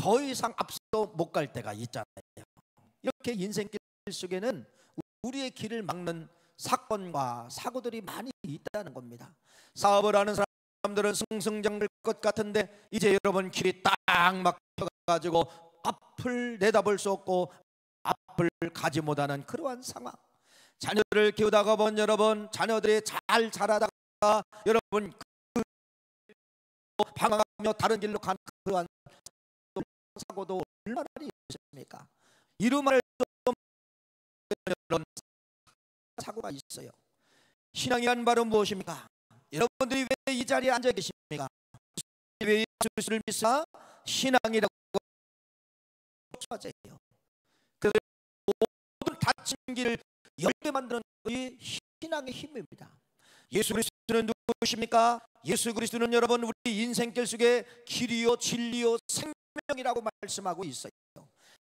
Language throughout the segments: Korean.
더 이상 앞서 못 갈 때가 있잖아요. 이렇게 인생길 속에는 우리의 길을 막는 사건과 사고들이 많이 있다는 겁니다. 사업을 하는 사람들은 승승장구할 것 같은데 이제 여러분 길이 딱 막혀가지고 앞을 내다볼 수 없고 앞을 가지 못하는 그러한 상황. 자녀를 키우다가 본 여러분, 자녀들이 잘 자라다가 여러분 방황하며 다른 길로 가는 그러한 사고도 얼마나 있습니까? 이루말할 수 없는 사고가 있어요. 신앙이란 바로 무엇입니까? 여러분들이 왜 이 자리에 앉아 계십니까? 왜 예수를 믿사? 신앙이라고 맞아요. 그래서 모든 닫힌 길을 열게 만드는 것이 신앙의 힘입니다. 예수 그리스도는 누구십니까? 예수 그리스도는 여러분 우리 인생길 속에 길이요 진리요 생명이라고 말씀하고 있어요.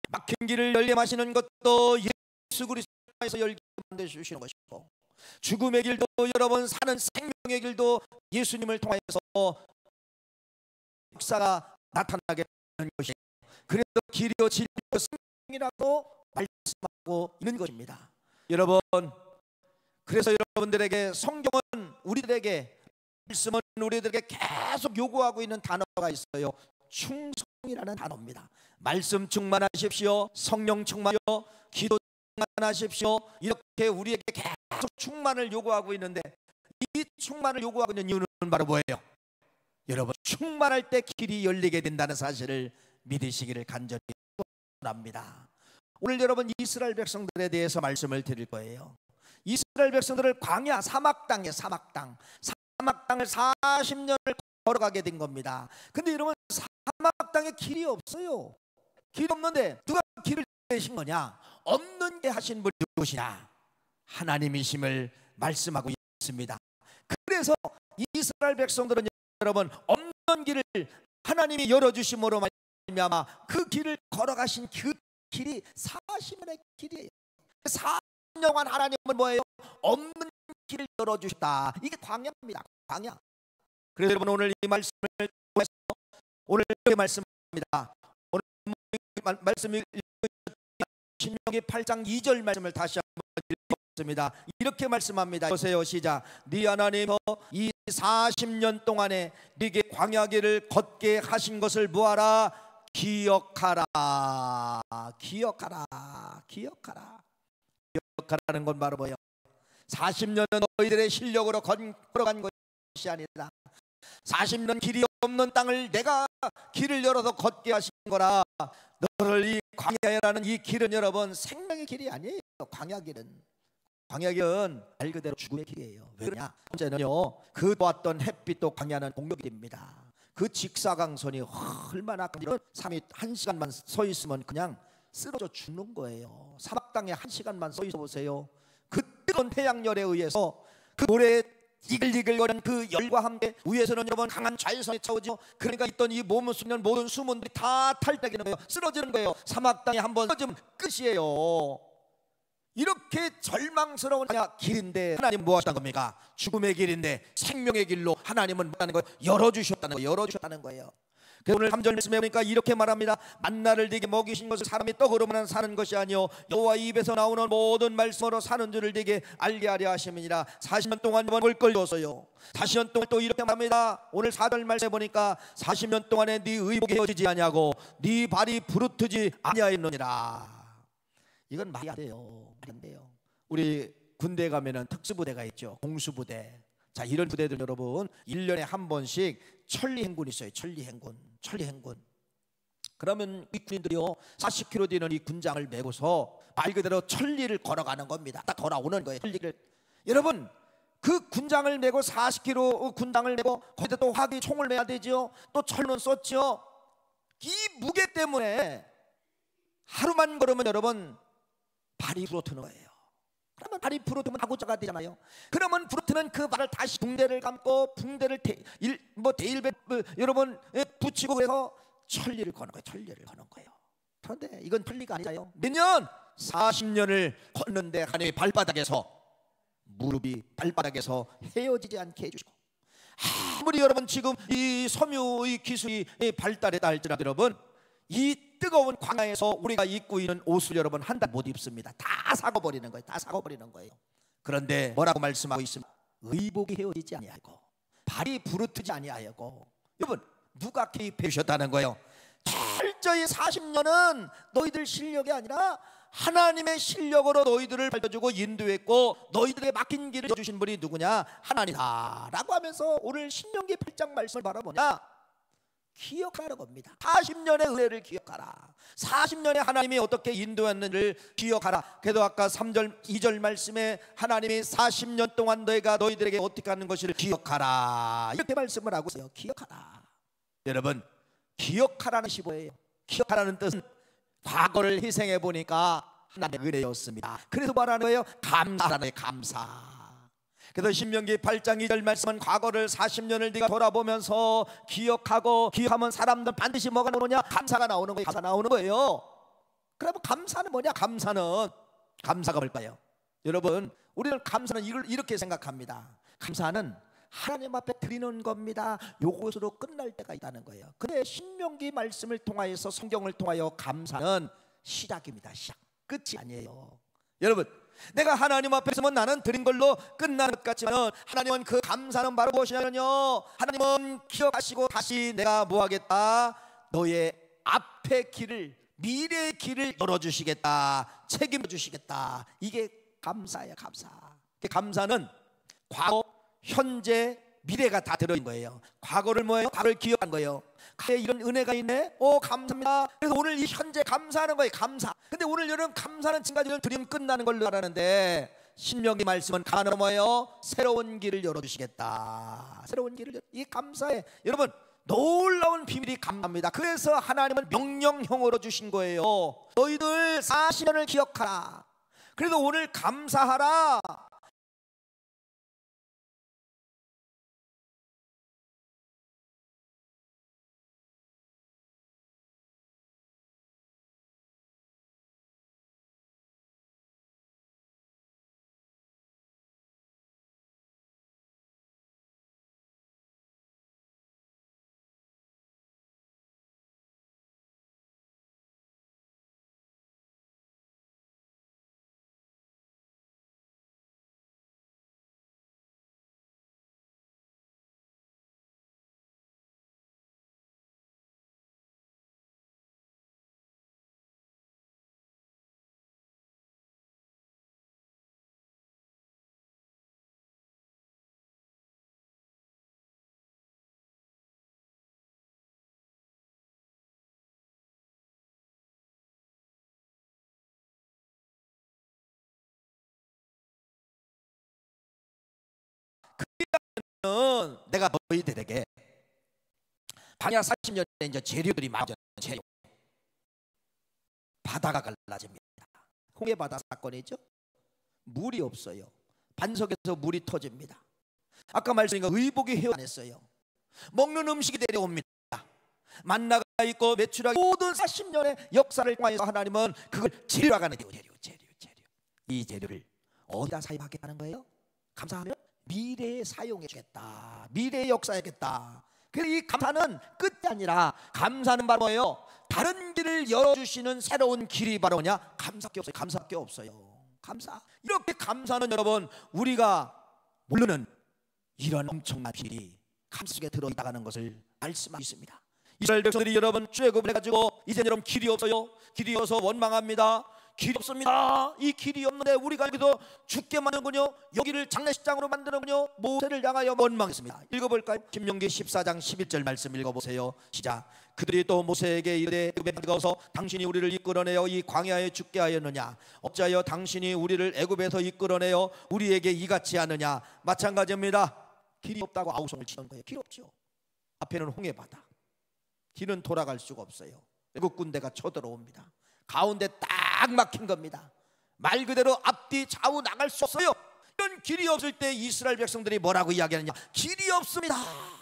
막힌 길을 열게 하시는 것도 예수 그리스도에서 열게 만들어 주시는 것이고, 죽음의 길도 여러분 사는 생명의 길도 예수님을 통해서 역사가 나타나게 되는 것이에요. 그래서 길이요 진리요 생명이라고 말씀하고 있는 것입니다. 여러분, 그래서 여러분들에게 성경은 우리들에게 말씀은 우리들에게 계속 요구하고 있는 단어가 있어요. 충성이라는 단어입니다. 말씀 충만하십시오. 성령 충만하십시오. 기도 충만하십시오. 이렇게 우리에게 계속 충만을 요구하고 있는데, 이 충만을 요구하고 있는 이유는 바로 뭐예요? 여러분, 충만할 때 길이 열리게 된다는 사실을 믿으시기를 간절히 원합니다. 오늘 여러분 이스라엘 백성들에 대해서 말씀을 드릴 거예요. 이스라엘 백성들을 광야 사막 땅에 사막 땅을 40년을 걸어가게 된 겁니다. 근데 여러분 사막 땅에 길이 없어요. 길 없는데 누가 길을 내신 거냐? 없는 게 하신 분이 누구시냐? 하나님이심을 말씀하고 있습니다. 그래서 이스라엘 백성들은 여러분 없는 길을 하나님이 열어주심으로 말미암아 그 길을 걸어가신 그 길이 40년의 길이에요. 40년 동안 하나님은 뭐예요? 없는 길을 열어주셨다. 이게 광야입니다. 광야. 그래서 여러분 오늘 이 말씀을 통해서 오늘 이렇게 말씀합니다. 오늘 말씀이 신명기 8장 2절 말씀을 다시 한번 읽겠습니다. 이렇게 말씀합니다. 보세요. 시작. 네 하나님 이 40년 동안에 네게 광야길을 걷게 하신 것을 보아라. 기억하라. 기억하라. 기억하라. 기억하라는 건 바로 뭐예요? 40년은 너희들의 실력으로 걸어간 것이 아니라 40년 길이 없는 땅을 내가 길을 열어서 걷게 하신 거라. 너를 이 광야라는 이 길은 여러분 생명의 길이 아니에요. 광야길은 말 그대로 죽음의 길이에요. 왜 그러냐? 첫째는요, 그 보았던 햇빛도 광야는 공격입니다. 그 직사광선이 얼마나 이런 삶이 1시간만 서 있으면 그냥 쓰러져 죽는 거예요. 사막 땅에 1시간만 서 있어 보세요. 그 뜨거운 태양열에 의해서 그 모래에 이글이글거리는 그 열과 함께 위에서는 여러분 강한 자외선이 차오죠. 그러니까 있던 이 몸을 숨는 모든 수문들이 다 탈퇴하는 거예요. 쓰러지는 거예요. 사막 땅에 한번 쓰러지면 끝이에요. 이렇게 절망스러운 길인데 하나님 뭐 하셨다는 겁니까? 죽음의 길인데 생명의 길로 하나님은 뭐하는 거예요? 열어주셨다는 거예요. 그래서 오늘 3절 말씀해 보니까 이렇게 말합니다. 만나를 네게 먹이신 것을 사람이 떡으로만 사는 것이 아니요 여호와 입에서 나오는 모든 말씀으로 사는 줄을 네게 알게 하려 하심이니라. 40년 동안 먹을 걸 줬어요. 40년 동안 또 이렇게 말합니다. 오늘 4절 말씀해 보니까 40년 동안에 네 의복이 헤어지지 아니하고 네 발이 부르트지 아니하였느니라. 이건 말이 안 돼요. 말이 안 돼요. 우리 군대 가면은 특수부대가 있죠. 공수부대. 자, 이런 부대들 여러분 1년에 한 번씩 천리행군이 있어요. 천리행군. 그러면 이 군인들이요 40km 되는 이 군장을 메고서 말 그대로 천리를 걸어가는 겁니다. 딱 돌아오는 거예요. 천리를. 여러분 그 군장을 메고 40km 군장을 메고 거기다 또 화기 총을 메야 되죠. 또 철은 쏘죠. 이 무게 때문에 하루만 걸으면 여러분 발이 부러뜨는 거예요. 그러면 발이 부러뜨면 하고자가 되잖아요. 그러면 부러뜨는 그 발을 다시 붕대를 감고 붕대를 대일배 여러분 붙이고 그래서 천리를 거는 거예요. 천리를 거는 거예요. 그런데 이건 천리가 아니잖아요. 몇 년? 40년을 걷는데 하나님의 발바닥에서 무릎이 발바닥에서 헤어지지 않게 해주시고, 아무리 여러분 지금 이 섬유의 기술이 발달했다 할지라도 여러분 이 뜨거운 광야에서 우리가 입고 있는 옷을 여러분 한 달 못 입습니다. 다 사고버리는 거예요. 다 사고버리는 거예요. 그런데 뭐라고 말씀하고 있습니다. 의복이 헤어지지 아니하고 발이 부르트지 아니하고. 여러분 누가 개입해 주셨다는 거예요? 철저히 40년은 너희들 실력이 아니라 하나님의 실력으로 너희들을 밝혀주고 인도했고 너희들에게 막힌 길을 주신 분이 누구냐? 하나님이다 라고 하면서 오늘 신명기 8장 말씀을 바라보냐? 기억하는 겁니다. 40년의 은혜를 기억하라. 40년에 하나님이 어떻게 인도했는지를 기억하라. 그래도 아까 3절 2절 말씀에 하나님이 40년 동안 너희들에게 어떻게 하는 것을 기억하라 이렇게 말씀을 하고 있어요. 기억하라. 여러분 기억하라는 시보예요. 기억하라는 뜻은 과거를 희생해 보니까 하나님의 은혜였습니다. 그래서 말하는 거예요. 감사라는 거예요. 감사. 그래서 신명기 8장 2절 말씀은 과거를 40년을 네가 돌아보면서 기억하면 사람들 반드시 뭐가 나오느냐? 감사가 나오는 거예요. 감사가 나오는 거예요. 그러면 감사는 뭐냐? 감사가 뭘까요? 여러분 우리는 감사는 이렇게 생각합니다. 감사는 하나님 앞에 드리는 겁니다. 요것으로 끝날 때가 있다는 거예요. 근데 신명기 말씀을 통하여서 성경을 통하여 감사는 시작입니다. 시작. 끝이 아니에요. 여러분 내가 하나님 앞에 서면 나는 드린 걸로 끝나는 것 같지만 하나님은 그 감사는 바로 무엇이냐면요, 하나님은 기억하시고 다시 내가 뭐 하겠다? 너의 앞의 길을, 미래의 길을 열어주시겠다, 책임져 주시겠다. 이게 감사예요. 감사. 감사는 과거, 현재, 미래가 다 들어있는 거예요. 과거를 뭐예요? 과거를 기억한 거예요. 그래, 이런 은혜가 있네. 오, 감사합니다. 그래서 오늘 이 현재 감사하는 거예요. 감사. 근데 오늘 여러분 감사는 지금까지는 드리면 끝나는 걸로 알았는데 신명기 말씀은 감사는 뭐예요? 새로운 길을 열어주시겠다. 새로운 길을 이 감사에 여러분 놀라운 비밀이 감사합니다. 그래서 하나님은 명령형으로 주신 거예요. 너희들 40년을 기억하라. 그래도 오늘 감사하라. 내가 너희들에게 광야 40년에 이제 재료들이 많아졌는 재료, 바다가 갈라집니다. 홍해바다 사건이죠. 물이 없어요. 반석에서 물이 터집니다. 아까 말씀드린 거 의복이 회원했어요. 먹는 음식이 내려옵니다. 만나가 있고 메추라기, 모든 40년의 역사를 통해서 하나님은 그걸 재료라가는 재료. 이 재료를 어디다 사용하게 하는 거예요? 감사하면 미래에 사용해 주겠다. 미래에 역사하겠다. 그래서 이 감사는 끝이 아니라, 감사는 바로 뭐예요? 다른 길을 열어주시는 새로운 길이 바로 뭐냐? 감사밖에 없어요. 감사밖에 없어요. 감사. 이렇게 감사는 여러분 우리가 모르는 이런 엄청난 비밀이 감사 속에 들어있다는 것을 말씀하고 있습니다. 이스라엘 백성들이 여러분 출애굽을 해가지고 이제 여러분 길이 없어요. 길이 없어서 원망합니다. 길이 없습니다. 이 길이 없는데 우리가 여기서 죽게 만드는군요. 여기를 장례식장으로 만드는군요. 모세를 향하여 원망했습니다. 읽어볼까요? 신명기 14장 11절 말씀 읽어보세요. 시작. 그들이 또 모세에게 이르되 애굽에 가서 당신이 우리를 이끌어내어 이 광야에 죽게 하였느냐? 어찌하여 당신이 우리를 애굽에서 이끌어내어 우리에게 이같이 하느냐? 마찬가지입니다. 길이 없다고 아우성을 치는 거예요. 길 없죠. 앞에는 홍해바다. 길은 돌아갈 수가 없어요. 애국 군대가 쳐들어옵니다. 가운데 딱 막힌 겁니다. 말 그대로 앞뒤 좌우 나갈 수 없어요. 이런 길이 없을 때 이스라엘 백성들이 뭐라고 이야기하느냐? 길이 없습니다.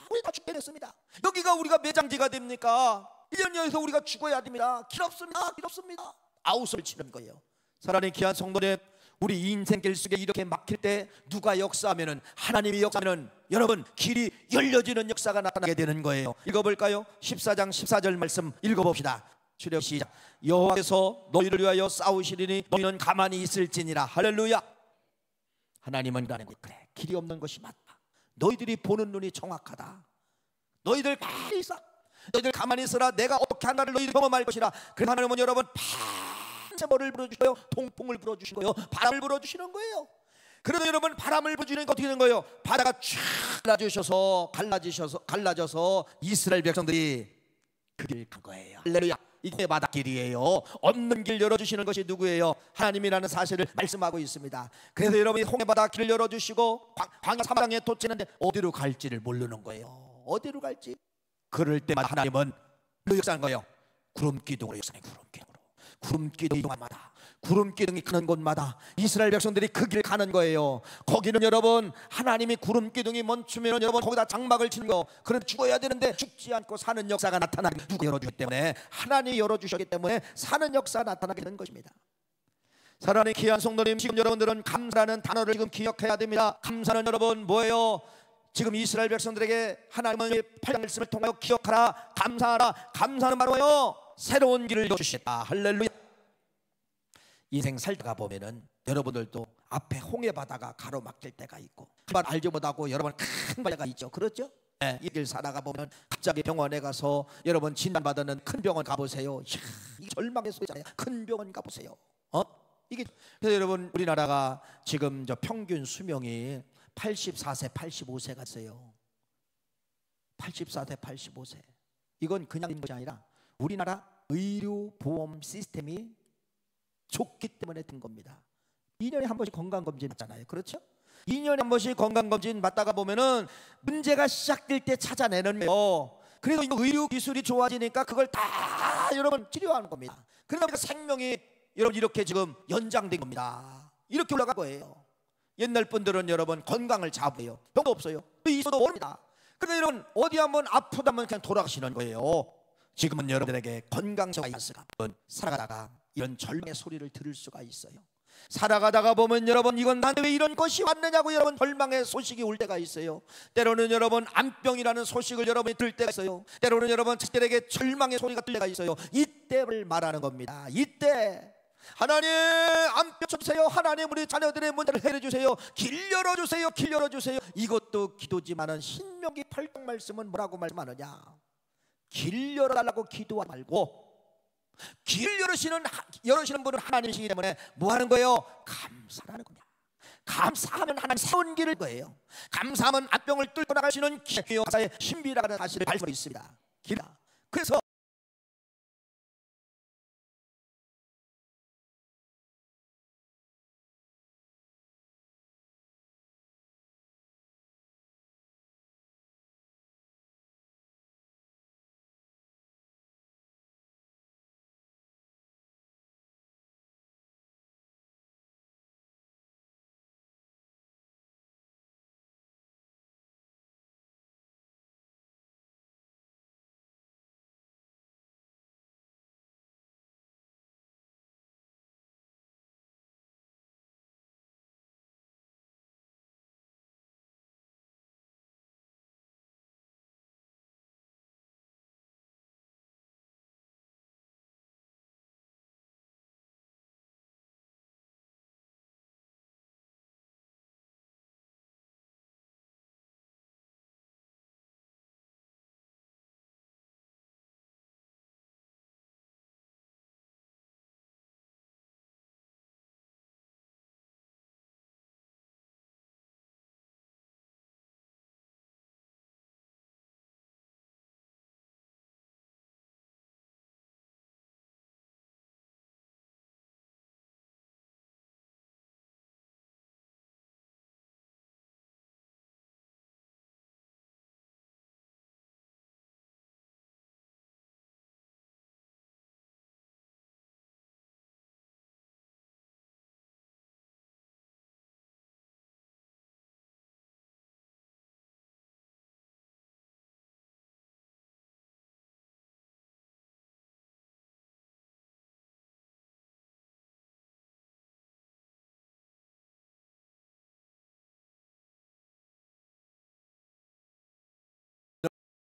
우리가 죽게 됐습니다. 여기가 우리가 매장지가 됩니까? 1년 여기서 우리가 죽어야 됩니다. 길 없습니다. 길 없습니다. 아우성을 치는 거예요. 사랑하는 귀한 성도님, 우리 인생길 속에 이렇게 막힐 때 누가 역사하면은, 하나님이 역사하면은 여러분 길이 열려지는 역사가 나타나게 되는 거예요. 읽어볼까요? 14장 14절 말씀 읽어봅시다. 출애굽 시작. 여호와께서 너희를 위하여 싸우시리니 너희는 가만히 있을지니라. 할렐루야. 하나님은 그러는 거예요. 그래, 길이 없는 것이 맞다. 너희들이 보는 눈이 정확하다. 너희들 가만히 있어. 너희들 가만히 있어라. 내가 어떻게 한가를 너희들 경험할 것이라. 그래서 하나님은 여러분 밤새머를 불어주셔요. 통풍을 불어주신 거예요. 바람을 불어주시는 거예요. 그래도 여러분 바람을 불어주는 게 어떻게 되는 거예요? 바다가 쫙 갈라져서 이스라엘 백성들이 그 길 간 거예요. 할렐루야. 이게 바닷길이에요. 없는 길 열어주시는 것이 누구예요? 하나님이라는 사실을 말씀하고 있습니다. 그래서 여러분이 홍해바다 길을 열어주시고 광야 사막에 도치는데 어디로 갈지를 모르는 거예요. 어디로 갈지. 그럴 때마다 하나님은 역사한 거예요. 구름기둥으로 역사해. 구름기둥이 이동한마다, 구름기둥이 가는 곳마다 이스라엘 백성들이 그 길 가는 거예요. 거기는 여러분 하나님이 구름기둥이 멈추면 여러분 거기다 장막을 치는 거. 그런데 죽어야 되는데 죽지 않고 사는 역사가 나타나게, 누가 열어주기 때문에, 하나님이 열어주셨기 때문에 사는 역사가 나타나게 된 것입니다. 사랑하는 귀한 성도님, 지금 여러분들은 감사라는 단어를 지금 기억해야 됩니다. 감사는 여러분 뭐예요? 지금 이스라엘 백성들에게 하나님의 8장 말씀을 통하여 기억하라, 감사하라. 감사는 바로요 새로운 길을 주시겠다. 할렐루야. 인생 살다가 보면은 여러분들도 앞에 홍해바다가 가로막힐 때가 있고 한번 알지 못하고 여러분 큰 바다가 있죠. 그렇죠? 네, 이 길 살아가 보면 갑자기 병원에 가서 여러분 진단받는 큰 병원 가보세요. 이야, 이 절망의 소리잖아요. 큰 병원 가보세요. 이게 그래서 여러분 우리나라가 지금 저 평균 수명이 84세, 85세가 있어요. 84세, 85세. 이건 그냥 있는 것이 아니라 우리나라 의료보험 시스템이 좋기 때문에 된 겁니다. 2년에 한 번씩 건강검진 받잖아요. 그렇죠? 2년에 한 번씩 건강검진 받다가 보면은 문제가 시작될 때 찾아내는 거예요. 그래서 이거 의료기술이 좋아지니까 그걸 다 여러분 치료하는 겁니다. 그러다 보니까 생명이 여러분 이렇게 지금 연장된 겁니다. 이렇게 올라간 거예요. 옛날 분들은 여러분 건강을 잡아요. 병도 없어요. 있어도 모릅니다. 그런데 여러분 어디 한번 아프다면 그냥 돌아가시는 거예요. 지금은 여러분들에게 건강성이 있으니까 살아가다가 이런 절망의 소리를 들을 수가 있어요. 살아가다가 보면 여러분 이건 나한테 왜 이런 것이 왔느냐고 여러분 절망의 소식이 올 때가 있어요. 때로는 여러분 암병이라는 소식을 여러분이 들을 때가 있어요. 때로는 여러분 자식들에게 절망의 소리가 들을 때가 있어요. 이때를 말하는 겁니다. 이때 하나님 암병 주세요. 하나님 우리 자녀들의 문제를 해결해주세요. 길 열어주세요. 길 열어주세요. 이것도 기도지만은 신명기 8장 말씀은 뭐라고 말씀하느냐? 길 열어달라고 기도하지 말고 길 열으시는 분은 하나님이시기 때문에 뭐 하는 거예요? 감사하는 거냐. 감사하면 하나님 새로운 길을 거예요. 감사하면 암병을 뚫고 나갈 수 있는 기여사의 신비라는 사실을 알 수 있습니다. 길이다. 그래서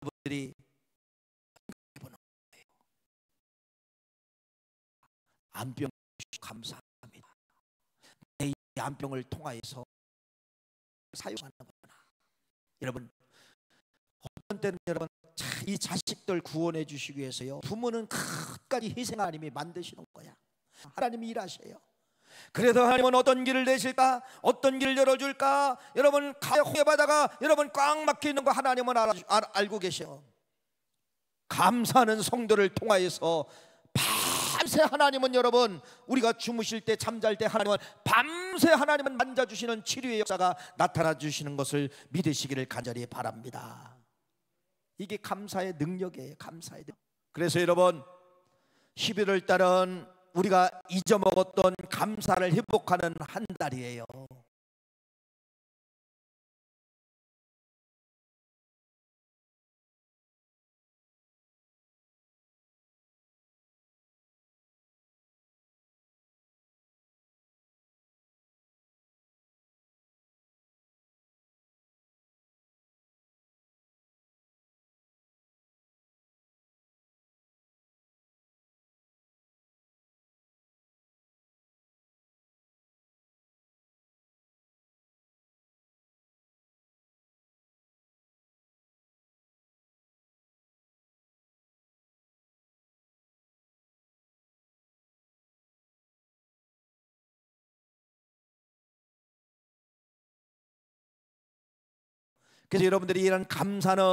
여러분들이 암병 감사합니다. 내 이 암병을 통하여서 사용하는구나. 여러분, 어떤 때는 여러분 이 자식들 구원해 주시기 위해서요, 부모는 끝까지 희생 하나님이 만드시는 거야. 하나님이 일하셔요. 그래서 하나님은 어떤 길을 내실까, 어떤 길을 열어줄까. 여러분 홍해 바다가 여러분 꽉 막혀 있는 거 하나님은 알고 계셔. 감사하는 성도를 통하여서 밤새 하나님은, 여러분 우리가 주무실 때 잠잘 때 하나님은 밤새 하나님은 만져주시는 치료의 역사가 나타나 주시는 것을 믿으시기를 간절히 바랍니다. 이게 감사의 능력이에요. 감사의 능력. 그래서 여러분 11월 달은 우리가 잊어먹었던 감사를 회복하는 한 달이에요. 그래서 여러분들이 이런 감사는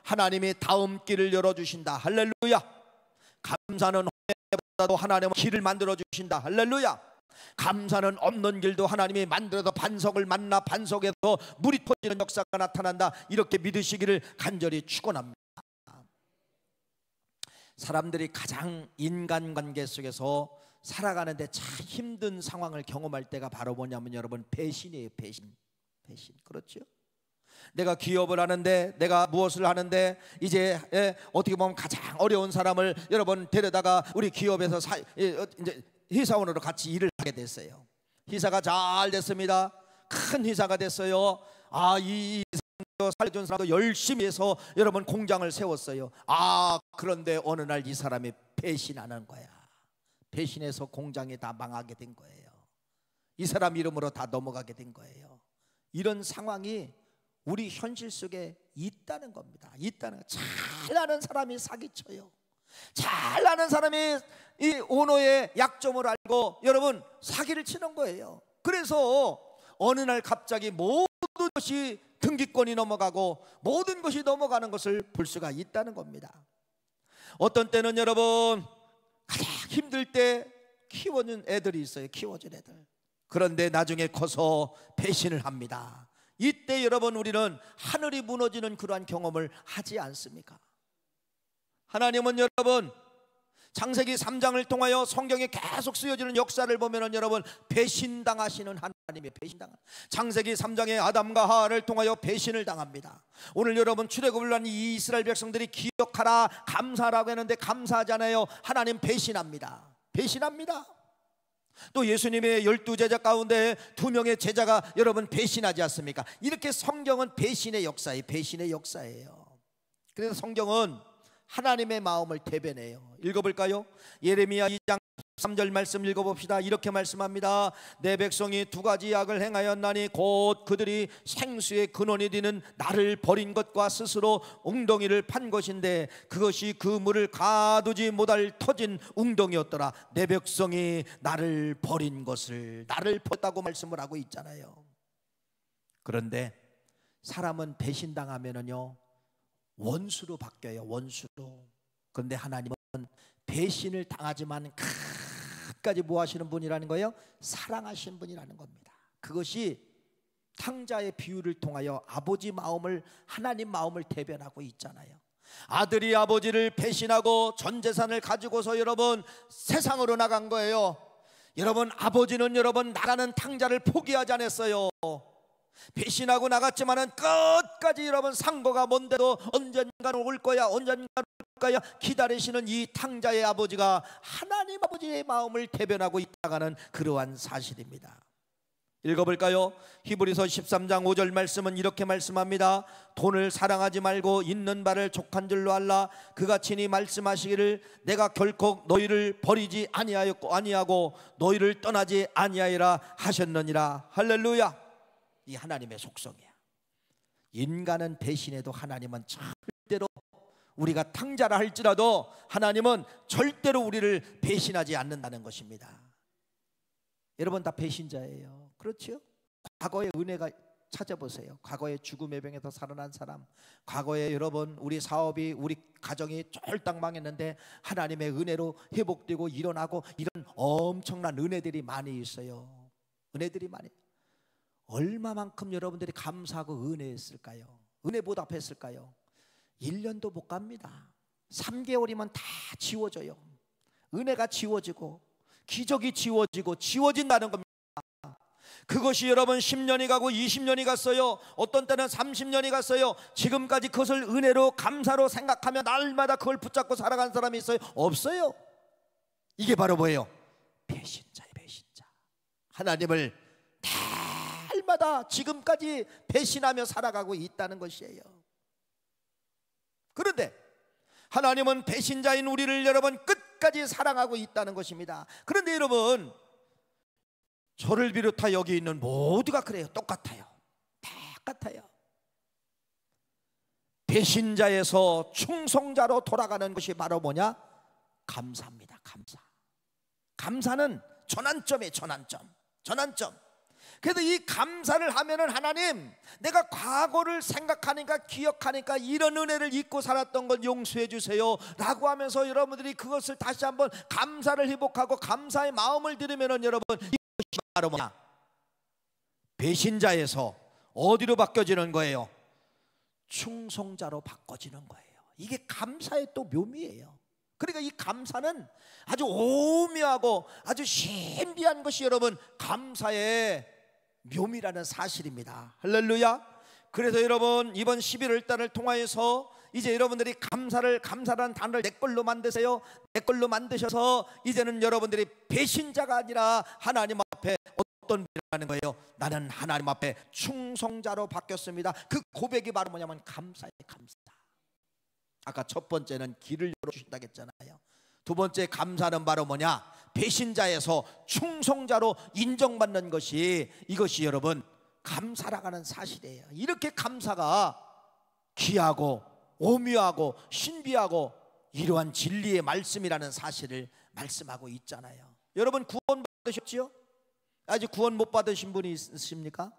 하나님이 다음 길을 열어주신다. 할렐루야. 감사는 홍해보다도 하나님은 길을 만들어 주신다. 할렐루야. 감사는 없는 길도 하나님이 만들어서 반석을 만나 반석에서 물이 터지는 역사가 나타난다. 이렇게 믿으시기를 간절히 축원합니다. 사람들이 가장 인간관계 속에서 살아가는데 참 힘든 상황을 경험할 때가 바로 뭐냐면 여러분 배신이에요. 배신. 그렇죠? 내가 기업을 하는데, 내가 무엇을 하는데 이제 어떻게 보면 가장 어려운 사람을 여러분 데려다가 우리 기업에서 이제 회사원으로 같이 일을 하게 됐어요. 회사가 잘 됐습니다. 큰 회사가 됐어요. 이 살려준 사람도 열심히 해서 여러분 공장을 세웠어요. 그런데 어느 날 이 사람이 배신하는 거야. 배신해서 공장이 다 망하게 된 거예요. 이 사람 이름으로 다 넘어가게 된 거예요. 이런 상황이 우리 현실 속에 있다는 겁니다. 있다는 거. 잘 아는 사람이 사기쳐요. 잘 아는 사람이 이 오너의 약점을 알고 여러분 사기를 치는 거예요. 그래서 어느 날 갑자기 모든 것이 등기권이 넘어가고 모든 것이 넘어가는 것을 볼 수가 있다는 겁니다. 어떤 때는 여러분 가장 힘들 때 키워준 애들이 있어요. 키워준 애들. 그런데 나중에 커서 배신을 합니다. 이때 여러분 우리는 하늘이 무너지는 그러한 경험을 하지 않습니까? 하나님은 여러분 창세기 3장을 통하여 성경에 계속 쓰여지는 역사를 보면은 여러분 배신당하시는 하나님의 배신당한 창세기 3장의 아담과 하와를 통하여 배신을 당합니다. 오늘 여러분 출애굽을 한 이 이스라엘 백성들이 기억하라 감사라고 했는데 감사하잖아요. 하나님 배신합니다. 또 예수님의 12제자 가운데 2명의 제자가 여러분 배신하지 않습니까? 이렇게 성경은 배신의 역사예요. 그래서 성경은 하나님의 마음을 대변해요. 읽어볼까요? 예레미야 2장 3절 말씀 읽어봅시다. 이렇게 말씀합니다. 내 백성이 2가지 악을 행하였나니 곧 그들이 생수의 근원이 되는 나를 버린 것과 스스로 웅덩이를 판 것인데 그것이 그 물을 가두지 못할 터진 웅덩이였더라. 내 백성이 나를 버린 것을 나를 버렸다고 말씀을 하고 있잖아요. 그런데 사람은 배신당하면은요 원수로 바뀌어요. 원수로. 그런데 하나님은 배신을 당하지만 끝까지 뭐 하시는 분이라는 거예요? 사랑하시는 분이라는 겁니다. 그것이 탕자의 비유를 통하여 아버지 마음을 하나님 마음을 대변하고 있잖아요. 아들이 아버지를 배신하고 전 재산을 가지고서 여러분 세상으로 나간 거예요. 여러분 아버지는 여러분 나라는 탕자를 포기하지 않았어요. 배신하고 나갔지만은 끝까지 여러분 상고가 먼데도 언젠가는 올 거야 기다리시는 이 탕자의 아버지가 하나님 아버지의 마음을 대변하고 있다가는 그러한 사실입니다. 읽어볼까요? 히브리서 13장 5절 말씀은 이렇게 말씀합니다. 돈을 사랑하지 말고 있는 바를 족한 줄로 알라. 그가 친히 말씀하시기를 내가 결코 너희를 버리지 아니하고 너희를 떠나지 아니하리라 하셨느니라. 할렐루야. 이 하나님의 속성이야. 인간은 배신해도 하나님은 절대로, 우리가 탕자라 할지라도 하나님은 절대로 우리를 배신하지 않는다는 것입니다. 여러분 다 배신자예요. 그렇죠? 과거의 은혜가 찾아보세요. 과거의 죽음의 병에서 살아난 사람, 과거에 여러분 우리 사업이, 우리 가정이 쫄딱 망했는데 하나님의 은혜로 회복되고 일어나고, 이런 엄청난 은혜들이 많이 있어요. 은혜들이 많이. 얼마만큼 여러분들이 감사하고 은혜했을까요? 은혜 보답했을까요? 1년도 못 갑니다. 3개월이면 다 지워져요. 은혜가 지워지고 기적이 지워진다는 겁니다. 그것이 여러분 10년이 가고 20년이 갔어요. 어떤 때는 30년이 갔어요. 지금까지 그것을 은혜로 감사로 생각하며 날마다 그걸 붙잡고 살아간 사람이 있어요? 없어요. 이게 바로 뭐예요? 배신자예요. 배신자. 하나님을 날마다 지금까지 배신하며 살아가고 있다는 것이에요. 그런데 하나님은 배신자인 우리를 여러분 끝까지 사랑하고 있다는 것입니다. 그런데 여러분, 저를 비롯하여 여기 있는 모두가 그래요. 똑같아요. 똑같아요. 배신자에서 충성자로 돌아가는 것이 바로 뭐냐? 감사입니다. 감사. 감사는 전환점이에요. 전환점. 그래서 이 감사를 하면은 하나님, 내가 과거를 생각하니까, 기억하니까 이런 은혜를 잊고 살았던 건 용서해 주세요 라고 하면서 여러분들이 그것을 다시 한번 감사를 회복하고 감사의 마음을 들으면은 여러분, 이것이 바로 뭐냐? 배신자에서 어디로 바뀌어지는 거예요? 충성자로 바꿔지는 거예요. 이게 감사의 또 묘미예요. 그러니까 이 감사는 아주 오묘하고 아주 신비한 것이 여러분 감사의 묘미라는 사실입니다. 할렐루야. 그래서 여러분 이번 11월 달을 통하여서 이제 여러분들이 감사라는 단어를 내 걸로 만드세요. 내 걸로 만드셔서 이제는 여러분들이 배신자가 아니라 하나님 앞에 어떤 분이라는 거예요? 나는 하나님 앞에 충성자로 바뀌었습니다. 그 고백이 바로 뭐냐면 감사예요. 감사. 아까 첫 번째는 길을 열어주신다고 했잖아요. 두 번째 감사는 바로 뭐냐? 배신자에서 충성자로 인정받는 것이, 이것이 여러분 감사라고 하는 사실이에요. 이렇게 감사가 귀하고 오묘하고 신비하고 이러한 진리의 말씀이라는 사실을 말씀하고 있잖아요. 여러분 구원 받으셨지요? 아직 구원 못 받으신 분이 있으십니까?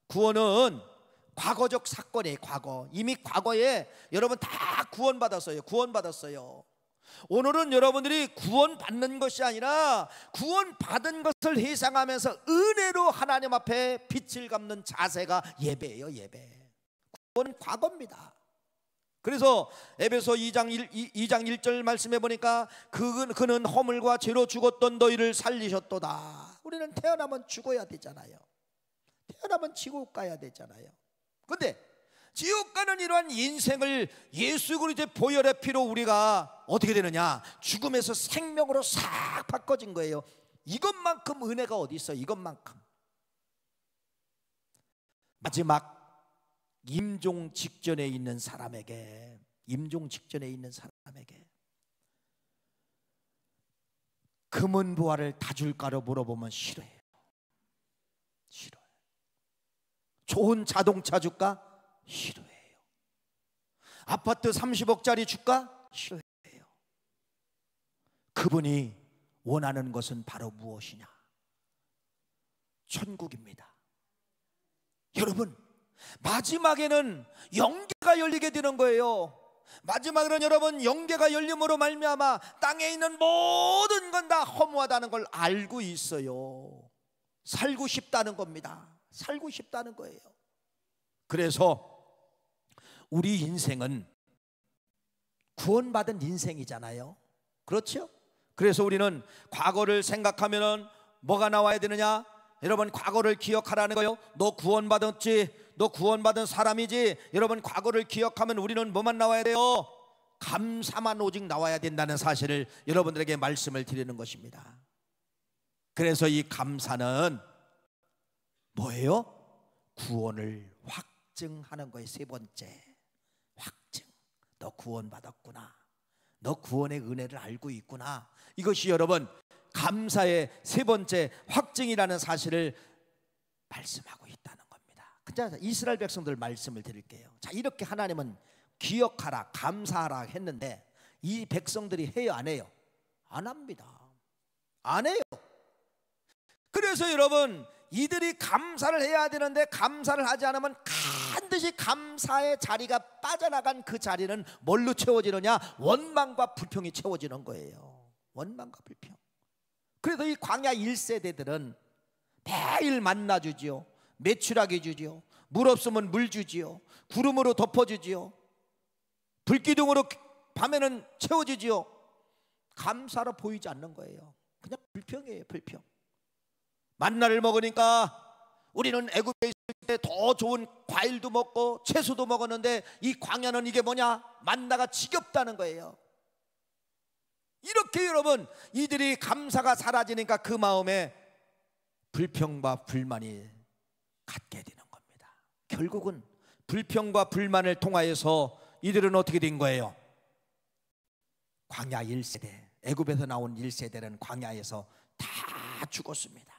구원은 과거적 사건이에요. 과거. 이미 과거에 여러분 다 구원받았어요. 오늘은 여러분들이 구원받는 것이 아니라 구원받은 것을 회상하면서 은혜로 하나님 앞에 빛을 갚는 자세가 예배예요. 예배. 구원은 과거입니다. 그래서 에베소 2장 1절 말씀해 보니까 그는 허물과 죄로 죽었던 너희를 살리셨도다. 우리는 태어나면 죽어야 되잖아요. 태어나면 지옥 가야 되잖아요. 그런데 지옥 가는 이러한 인생을 예수 그리스도의 보혈의 피로 우리가 어떻게 되느냐? 죽음에서 생명으로 싹 바꿔진 거예요. 이것만큼 은혜가 어디 있어? 이것만큼. 마지막 임종 직전에 있는 사람에게 금은 보화를 다 줄까로 물어보면 싫어해요. 좋은 자동차 줄까? 싫어해요. 아파트 30억짜리 줄까? 싫어해요. 그분이 원하는 것은 바로 무엇이냐? 천국입니다. 여러분, 마지막에는 영계가 열리게 되는 거예요. 마지막에는 여러분 영계가 열림으로 말미암아 땅에 있는 모든 건 다 허무하다는 걸 알고 있어요. 살고 싶다는 겁니다. 살고 싶다는 거예요. 그래서 우리 인생은 구원받은 인생이잖아요. 그렇죠? 그래서 우리는 과거를 생각하면 뭐가 나와야 되느냐? 여러분 과거를 기억하라는 거요. 너 구원받았지? 너 구원받은 사람이지? 여러분 과거를 기억하면 우리는 뭐만 나와야 돼요? 감사만 오직 나와야 된다는 사실을 여러분들에게 말씀을 드리는 것입니다. 그래서 이 감사는 뭐예요? 구원을 확증하는 거예요. 세 번째, 확증. 너 구원받았구나. 너 구원의 은혜를 알고 있구나. 이것이 여러분 감사의 세 번째 확증이라는 사실을 말씀하고 있다는 겁니다. 근데 이스라엘 백성들 말씀을 드릴게요. 자, 이렇게 하나님은 기억하라, 감사하라 했는데 이 백성들이 해요, 안 해요? 안 합니다. 안 해요. 그래서 여러분 이들이 감사를 해야 되는데 감사를 하지 않으면 반드시 감사의 자리가 빠져나간 그 자리는 뭘로 채워지느냐? 원망과 불평이 채워지는 거예요. 원망과 불평. 그래서 이 광야 1세대들은 매일 만나 주지요, 메추라기 주지요, 물 없으면 물 주지요, 구름으로 덮어주지요, 불기둥으로 밤에는 채워주지요. 감사로 보이지 않는 거예요. 그냥 불평이에요, 불평. 만나를 먹으니까 우리는 애굽에 있을 때 더 좋은 과일도 먹고 채소도 먹었는데 이 광야는 이게 뭐냐? 만나가 지겹다는 거예요. 이렇게 여러분 이들이 감사가 사라지니까 그 마음에 불평과 불만이 갖게 되는 겁니다. 결국은 불평과 불만을 통하여서 이들은 어떻게 된 거예요? 광야 1세대, 애굽에서 나온 1세대는 광야에서 다 죽었습니다.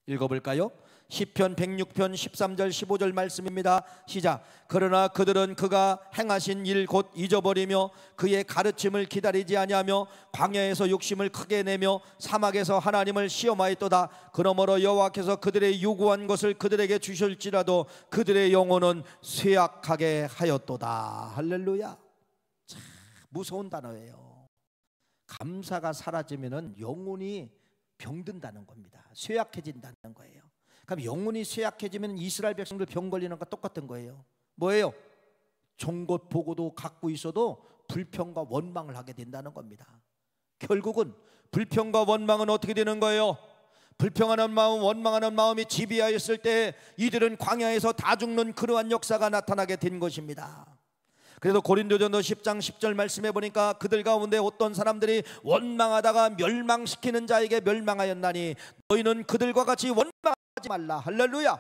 읽어볼까요? 시편 106편 13절 15절 말씀입니다. 시작. 그러나 그들은 그가 행하신 일 곧 잊어버리며 그의 가르침을 기다리지 아니하며 광야에서 욕심을 크게 내며 사막에서 하나님을 시험하였도다. 그러므로 여호와께서 그들의 요구한 것을 그들에게 주실지라도 그들의 영혼은 쇠약하게 하였도다. 할렐루야. 참 무서운 단어예요. 감사가 사라지면은 영혼이 병든다는 겁니다. 쇠약해진다는 거예요. 그럼 영혼이 쇠약해지면 이스라엘 백성들 병 걸리는 거 똑같은 거예요. 뭐예요? 종것 보고도 갖고 있어도 불평과 원망을 하게 된다는 겁니다. 결국은 불평과 원망은 어떻게 되는 거예요? 불평하는 마음, 원망하는 마음이 지배하였을 때 이들은 광야에서 다 죽는 그러한 역사가 나타나게 된 것입니다. 그래서 고린도전서 10장 10절 말씀해 보니까 그들 가운데 어떤 사람들이 원망하다가 멸망시키는 자에게 멸망하였나니 너희는 그들과 같이 원망하지 말라. 할렐루야.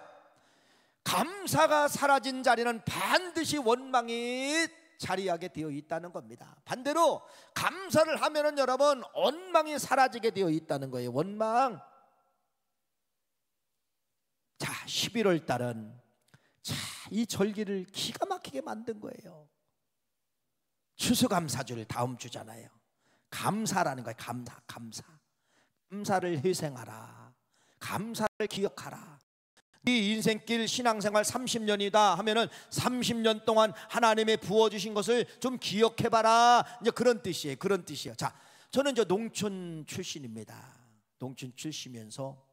감사가 사라진 자리는 반드시 원망이 자리하게 되어 있다는 겁니다. 반대로 감사를 하면은 여러분 원망이 사라지게 되어 있다는 거예요. 원망. 자, 11월 달은 자, 이 절기를 기가 막히게 만든 거예요. 추수감사주를 다음 주잖아요. 감사라는 거예요. 감사. 감사를 회생하라. 감사를 기억하라. 네 인생길 신앙생활 30년이다 하면은 30년 동안 하나님의 부어주신 것을 좀 기억해봐라. 이제 그런 뜻이에요. 그런 뜻이에요. 자, 저는 이제 농촌 출신입니다. 농촌 출시면서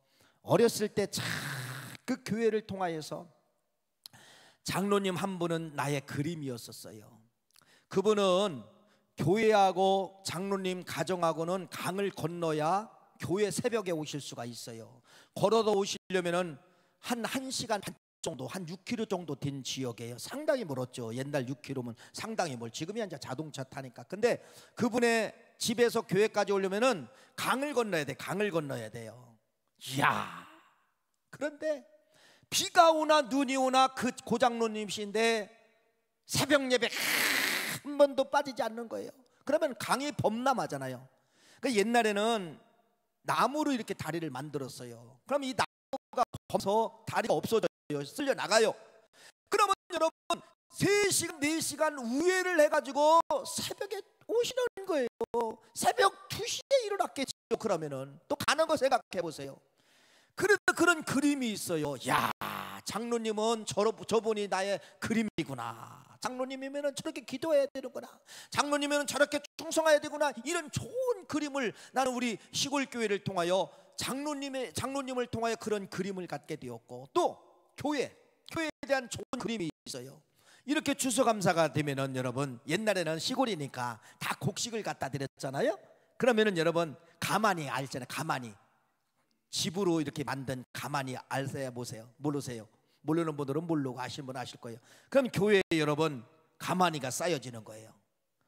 어렸을 때 참 그 교회를 통하여서 장로님 한 분은 나의 그림이었었어요. 그분은 교회하고 장로님 가정하고는 강을 건너야 교회 새벽에 오실 수가 있어요. 걸어서 오시려면은 한 1시간 반 정도, 한 6km 정도 된 지역이에요. 상당히 멀었죠. 옛날 6km면 상당히 멀. 지금이야 이제 자동차 타니까. 근데 그분의 집에서 교회까지 오려면은 강을 건너야 돼. 강을 건너야 돼요. 이야. 그런데 비가 오나 눈이 오나 그 고장로님이신데 새벽 예배 한 번도 빠지지 않는 거예요. 그러면 강이 범람하잖아요. 그 옛날에는 나무로 이렇게 다리를 만들었어요. 그럼 이 나무가 범서 다리가 없어져요. 쓸려 나가요. 그러면 여러분 3시간 4시간 우회를 해가지고 새벽에 오시는 거예요. 새벽 2시에 일어났겠죠. 그러면은 또 가는 거 생각해 보세요. 그래서 그런 그림이 있어요. 야, 장로님은 저분이 나의 그림이구나. 장로님이면 저렇게 기도해야 되는구나. 장로님이면 저렇게 충성해야 되구나. 이런 좋은 그림을 나는 우리 시골 교회를 통하여 장로님을 통하여 그런 그림을 갖게 되었고, 또 교회에 대한 좋은 그림이 있어요. 이렇게 추수감사가 되면은 여러분 옛날에는 시골이니까 다 곡식을 갖다 드렸잖아요. 그러면은 여러분 가만히 알잖아요. 가만히 집으로 이렇게 만든 가만히 알세요. 보세요. 모르세요? 모르는 분들은 모르고 아시는 분 아실 거예요. 그럼 교회에 여러분 가마니가 쌓여지는 거예요.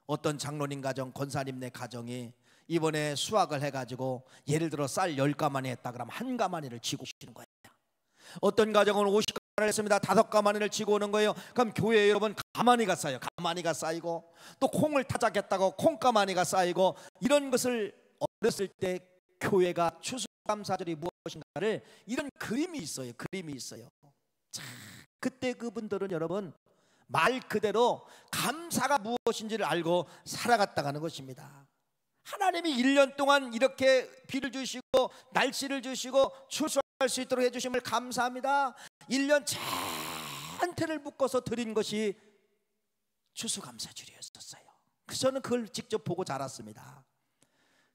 어떤 장로님 가정, 권사님네 가정이 이번에 수확을 해가지고 예를 들어 쌀 10가마니 했다 그러면 한 가마니를 쥐고 오시는 거예요. 어떤 가정은 50가마니를 했습니다. 5가마니를 지고 오는 거예요. 그럼 교회에 여러분 가마니가 쌓여요. 가마니가 쌓이고 또 콩을 타작했다고 콩가마니가 쌓이고, 이런 것을 어렸을 때 교회가 추수감사절이 무엇인가를 이런 그림이 있어요. 그림이 있어요. 자, 그때 그분들은 여러분 말 그대로 감사가 무엇인지를 알고 살아갔다가는 것입니다. 하나님이 1년 동안 이렇게 비를 주시고 날씨를 주시고 추수할 수 있도록 해주심을 감사합니다. 1년 전체를 묶어서 드린 것이 추수감사주리였었어요. 그래서 저는 그걸 직접 보고 자랐습니다.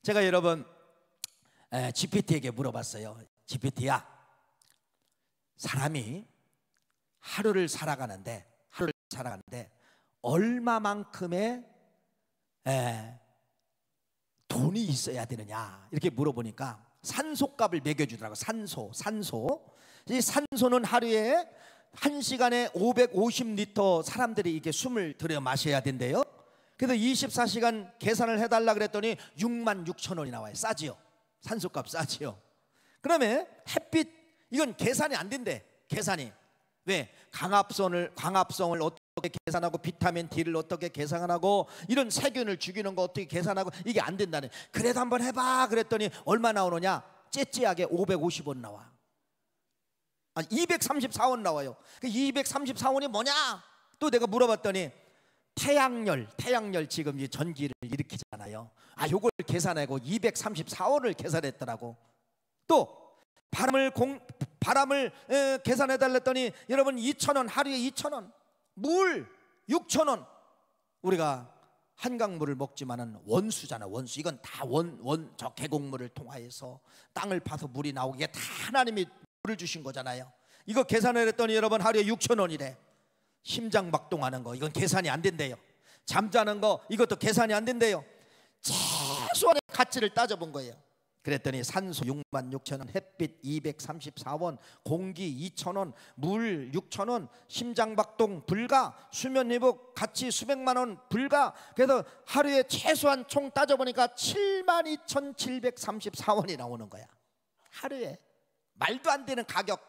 제가 여러분 GPT에게 물어봤어요. GPT야, 사람이 하루를 살아가는데 얼마만큼의 돈이 있어야 되느냐 이렇게 물어보니까 산소값을 매겨주더라고요. 산소. 이 산소는 하루에 1시간에 550리터 사람들이 이게 숨을 들여 마셔야 된대요. 그래서 24시간 계산을 해달라 그랬더니 66,000원이 나와요. 싸지요. 산소값 싸지요. 그러면 햇빛, 이건 계산이 안 된대. 계산이 왜? 광합성을 어떻게 계산하고 비타민 D를 어떻게 계산하고 이런 세균을 죽이는 거 어떻게 계산하고, 이게 안 된다네. 그래도 한번 해봐 그랬더니 얼마 나오느냐? 째째하게 550원 나와. 234원 나와요. 그 234원이 뭐냐? 또 내가 물어봤더니 태양열 지금 이 전기를 일으키잖아요. 요걸 계산하고 234원을 계산했더라고. 또 바람을 계산해 달랬더니 여러분 2,000원, 하루에 2,000원. 물 6,000원. 우리가 한강물을 먹지만은 원수잖아. 원수. 이건 다 저 계곡물을 통하여서 땅을 파서 물이 나오게 다 하나님이 물을 주신 거잖아요. 이거 계산을 했더니 여러분 하루에 6,000원이래. 심장박동하는 거 이건 계산이 안 된대요. 잠자는 거 이것도 계산이 안 된대요. 최소한의 가치를 따져본 거예요. 그랬더니 산소 66,000원, 햇빛 234원, 공기 2,000원, 물 6,000원, 심장박동 불가, 수면회복 같이 수백만 원 불가. 그래서 하루에 최소한 총 따져보니까 72,734원이 나오는 거야. 하루에. 말도 안 되는 가격.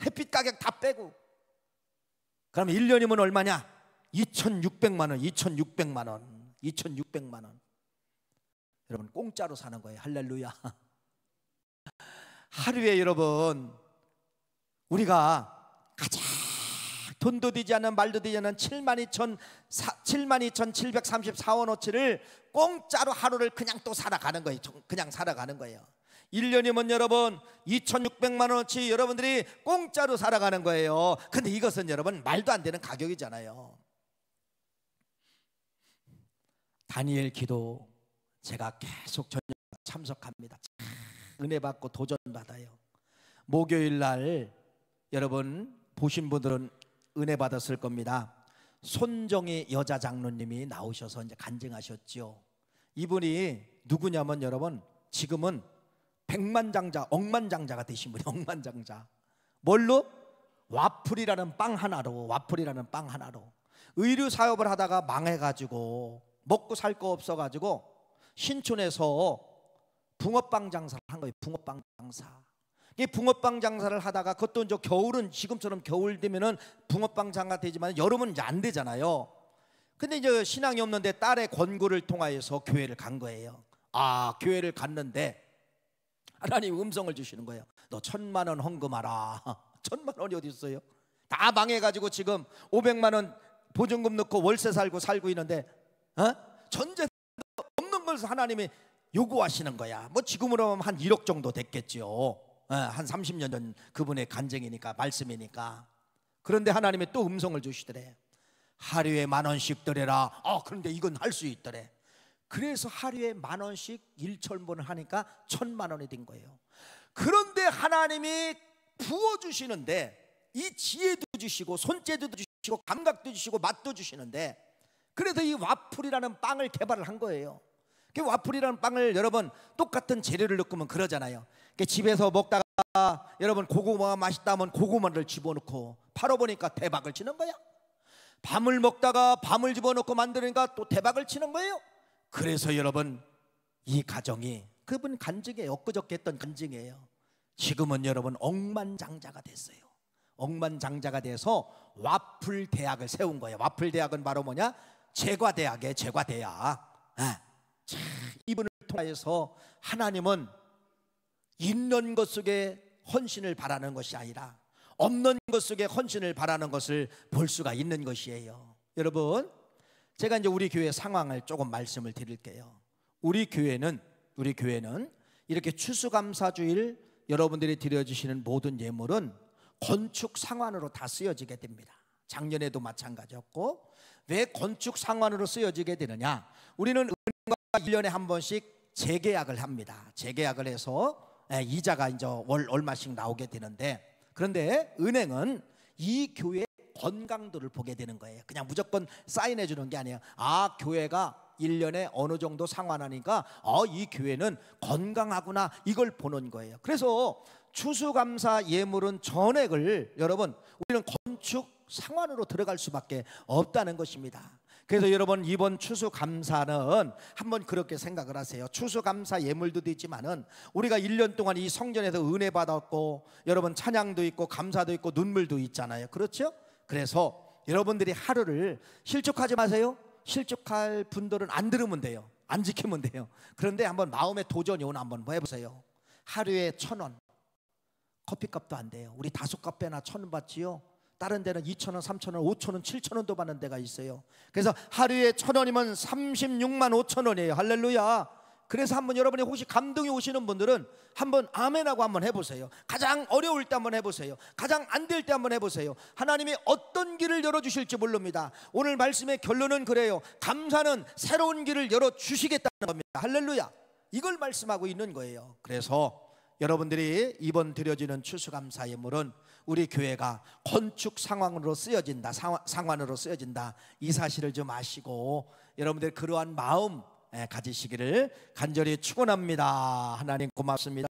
햇빛 가격 다 빼고. 그럼 1년이면 얼마냐? 2,600만 원, 2,600만 원, 2,600만 원. 여러분 공짜로 사는 거예요. 할렐루야. 하루에 여러분 우리가 가장 돈도 되지 않는 말도 되지 않는 72,734원어치를 공짜로 하루를 그냥 또 살아가는 거예요. 그냥 살아가는 거예요. 1년이면 여러분 2,600만 원어치 여러분들이 공짜로 살아가는 거예요. 근데 이것은 여러분 말도 안 되는 가격이잖아요. 다니엘 기도 제가 계속 저녁 참석합니다. 은혜 받고 도전 받아요. 목요일 날 여러분 보신 분들은 은혜 받았을 겁니다. 손정희 여자 장로님이 나오셔서 이제 간증하셨죠. 이분이 누구냐면 여러분 지금은 백만장자, 억만장자가 되신 분이 억만장자. 뭘로? 와플이라는 빵 하나로, 의류 사업을 하다가 망해가지고 먹고 살 거 없어가지고 신촌에서 붕어빵 장사를 한 거예요. 붕어빵 장사. 이 붕어빵 장사를 하다가 그것도 이제 겨울은 지금처럼 겨울 되면은 붕어빵 장사 되지만 여름은 이제 안 되잖아요. 근데 이제 신앙이 없는데 딸의 권고를 통하여서 교회를 간 거예요. 교회를 갔는데 하나님 음성을 주시는 거예요. 너 1,000만 원 헌금하라. 1,000만 원이 어디 있어요? 다 망해가지고 지금 500만 원 보증금 넣고 월세 살고 있는데 전제 없는 것을 하나님이 요구하시는 거야. 뭐 지금으로 하면 한 1억 정도 됐겠죠. 한 30년 전 그분의 간증이니까, 말씀이니까. 그런데 하나님이 또 음성을 주시더래. 하루에 10,000원씩 드려라. 그런데 이건 할 수 있더래. 그래서 하루에 10,000원씩 1,000번을 하니까 1,000만 원이 된 거예요. 그런데 하나님이 부어주시는데 이 지혜도 주시고 손재주도 주시고 감각도 주시고 맛도 주시는데, 그래서 이 와플이라는 빵을 개발을 한 거예요. 그 와플이라는 빵을 여러분 똑같은 재료를 넣으면 그러잖아요. 집에서 먹다가 여러분 고구마가 맛있다 하면 고구마를 집어넣고 팔아보니까 대박을 치는 거야. 밤을 먹다가 밤을 집어넣고 만드니까 또 대박을 치는 거예요. 그래서 여러분 이 가정이 그분 간증이에요. 엊그저께 했던 간증이에요. 지금은 여러분 억만장자가 됐어요. 억만장자가 돼서 와플 대학을 세운 거예요. 와플 대학은 바로 뭐냐? 제과대학이에요. 제과대학. 이분을 통해서 하나님은 있는 것 속에 헌신을 바라는 것이 아니라 없는 것 속에 헌신을 바라는 것을 볼 수가 있는 것이에요. 여러분, 제가 이제 우리 교회 상황을 조금 말씀을 드릴게요. 우리 교회는 이렇게 추수감사주일 여러분들이 드려주시는 모든 예물은 건축 상환으로 다 쓰여지게 됩니다. 작년에도 마찬가지였고, 왜 건축 상환으로 쓰여지게 되느냐? 우리는 은행과 1년에 한 번씩 재계약을 합니다. 재계약을 해서 이자가 이제 얼마씩 나오게 되는데, 그런데 은행은 이 교회의 건강도를 보게 되는 거예요. 그냥 무조건 사인해 주는 게 아니에요. 아, 교회가 1년에 어느 정도 상환하니까 이 교회는 건강하구나, 이걸 보는 거예요. 그래서 추수감사 예물은 전액을 여러분, 우리는 건축 상환으로 들어갈 수밖에 없다는 것입니다. 그래서 여러분, 이번 추수감사는 한번 그렇게 생각을 하세요. 추수감사 예물도 있지만은 우리가 1년 동안 이 성전에서 은혜 받았고, 여러분 찬양도 있고 감사도 있고 눈물도 있잖아요. 그렇죠? 그래서 여러분들이 하루를 실족하지 마세요. 실족할 분들은 안 들으면 돼요. 안 지키면 돼요. 그런데 한번 마음에 도전이 오나 한번 해보세요. 하루에 1,000원, 커피값도 안 돼요. 우리 5카페나 1,000원 받지요. 다른 데는 2,000원, 3,000원, 5,000원, 7,000원도 받는 데가 있어요. 그래서 하루에 1,000원이면 36만 5천 원이에요. 할렐루야. 그래서 한번 여러분이 혹시 감동이 오시는 분들은 한번 아멘하고 한번 해보세요. 가장 어려울 때 한번 해보세요. 가장 안 될 때 한번 해보세요. 하나님이 어떤 길을 열어주실지 모릅니다. 오늘 말씀의 결론은 그래요. 감사는 새로운 길을 열어주시겠다는 겁니다. 할렐루야. 이걸 말씀하고 있는 거예요. 그래서 여러분들이 이번 드려지는 추수감사 예물은 우리 교회가 건축 상황으로 쓰여진다, 상환으로 쓰여진다, 이 사실을 좀 아시고 여러분들 그러한 마음 가지시기를 간절히 축원합니다. 하나님 고맙습니다.